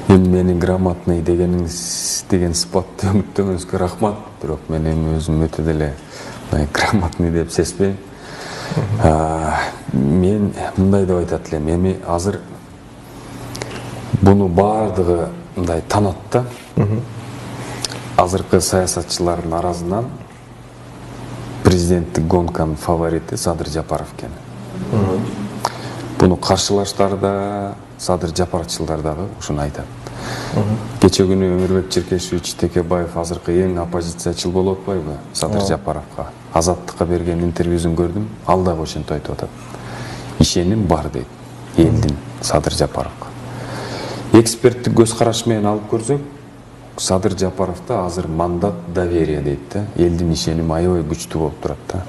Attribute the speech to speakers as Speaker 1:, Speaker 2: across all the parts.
Speaker 1: Эми мени грамотный деген сыпатты үмүттөнгөнүзгө рахмат. Бирок мен эми өзүм өтө деле грамотный деп сезбейм. Мен мындай деп айтат элем, эми азыр буну баардыгы мындай таанат да. Азыркы саясатчылардын арасынан президенттик гонканын фаворити Садыр Жапаров экен. Буну каршылаштар да, Садыр Жапаровчылдар дагы ушуну айтат. Кече күнү Өмүрбек Черкешевич Текебаев азыркы эң оппозициячыл болуп атпайбы Садыр Жапаровго? Азаттыкка берген интервьюсун көрдүм, ал дагы ошентип айтып атат. Ишеним бар дейт элдин Садыр Жапаровго. Эксперттик көз караш менен алып көрсөк, Садыр Жапаровдо азыр мандат доверие дейт да, элдин ишеними аябай күчтүү болуп турат да.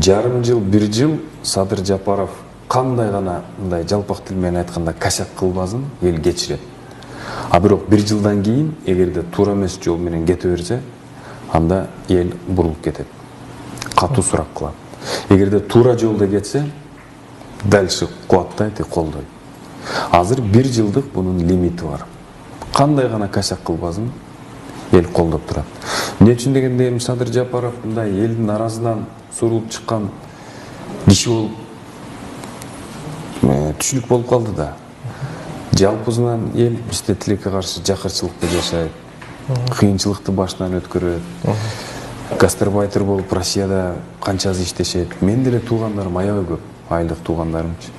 Speaker 1: Жарым жыл, бир жыл Садыр Жапаров кандай гана мындай жалпак тил менен айтканда кашак кылбасын, эл кечирет. А бирок бир жылдан кийин эгерде туура эмес жол менен кете берсе, анда эл бурулуп кетет. Катуу сурак кылат. Эгерде туура жолдо кетсе, дальше кубаттайт и колдойт. Азыр бир жылдык бунун лимити бар. Кандай гана кашак кылбасын, эл колдоп турат. Эмне үчүн дегенде эми Садыр Жапаров мындай элдин арасынан сурулуп чыккан киши болуп түшүнүк болуп калды да. Жалпысынан эл бизде тилекке каршы жакырчылыкта жашайт, кыйынчылыкты башынан өткөрөт. Гастарбайтер болуп Россияда канчасы иштешет. Мен деле туугандарым аябай көп, айлык туугандарымчы.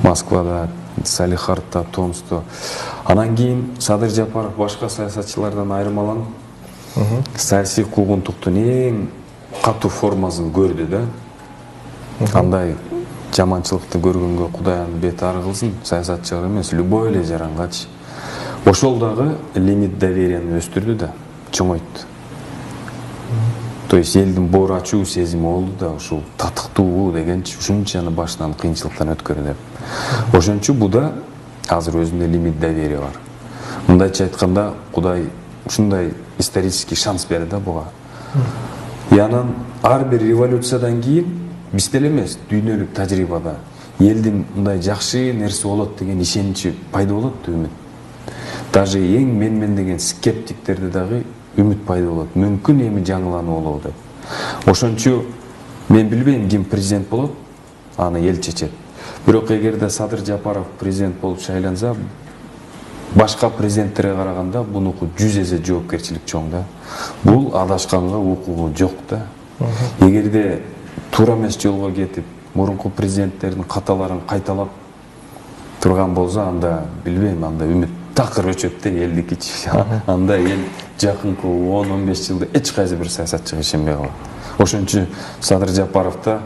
Speaker 1: Москвада, Салихардта, Томсто. Анан кийин Садыр Жапаров башка саясатчылардан айырмаланып, саясий куугунтуктун эң катуу формасын көрдү да. Андай жаманчылыкты көргөнгө Кудай аны бет ары кылсын, саясатчылар эмес, любой эле жарангачы. Ошол дагы лимит доверияны өстүрдү да, чоңойтtu. То есть элдин боор ачуу сезими болду да, ушул татыктуу дегенчи ушунчаны башынан кыйынчылыктан өткөрү деп. Ошончу буда азыр өзүнө лимит доверия бар. Мындайча айтканда, Кудай ушундай исторический шанс берди да буга. Анан ар бир революциядан кийин биз деле эмес, дүйнөлүк тажрыйбада элдин мындай жакшы нерсе болот деген ишеничи пайда болот, үмүт. Даже эң мен деген скептиктерде дагы үмүт пайда болот. Мүмкүн эми жаңылануу болобу деп. Ошончу мен билбейм ким президент болот, аны эл чечет. Бирок эгерде Садыр Жапаров президент болуп шайланса, башка президенттерге караганда бунуку 100 эсе жоопкерчилик чоң да. Бул адашканга укугу жок да. Эгерде туура эмес жолго кетип, мурунку президенттердин каталарын кайталап турган болсо, анда билбейм, анда үмүт такыр өчөт да элдикичи. Анда эл жакынкы 10-15 жылда эч кайсы бир саясатчыга ишенбей калат. Ошончу Садыр Жапаровдо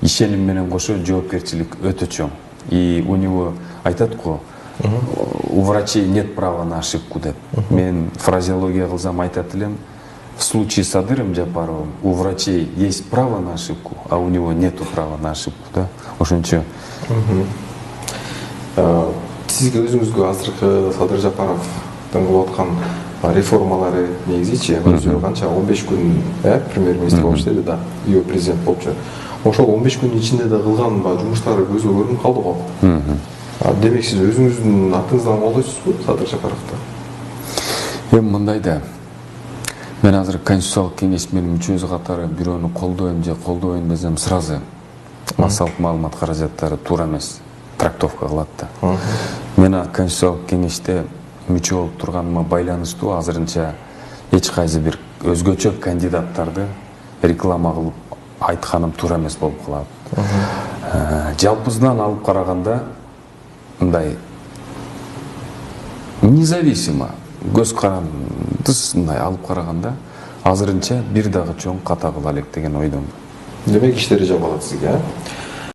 Speaker 1: ишеним менен кошо жоопкерчилик өтө чоң. И у него айтат го, у врачей нет права на ошибку деп. Мен фразеология кылсам айтат элем, в случае с Садыром Жапаровым у врачей есть право на ошибку, а у него нету права на ошибку, да? Ошончо.
Speaker 2: Сизге өзүңүзгө азыркы Садыр Жапаровдун кылып аткан реформалары негизичи, өзү канча 15 күн премьер-министр болуп иштеди да, и президент болчу. Ошол 15 күнүн ичинде да кылган жумуштары көзгө көрүнүп калды го. Демек сиз өзүңүздүн атыңыздан колдойсузбу Садыр Жапаровду?
Speaker 1: Эми мындай да. Мен азыр Конституциялык кеңеш менин мүчөсү катары бирөөнү колдойм же колдобойм десем, сразу массалык маалымат каражаттары туура эмес трактовка кылат да. Мен Конституциялык кеңеште мүчө болуп турганыма байланыштуу азырынча эч кайсы бир өзгөчө кандидаттарды реклама кылып айтканым туура эмес болуп калат. Жалпысынан алып караганда мындай независимо көз карандысыз мындай алып караганда азырынча бир дагы чоң ката кыла элек деген ойдомун.
Speaker 2: Демек иштери жабалат сизге,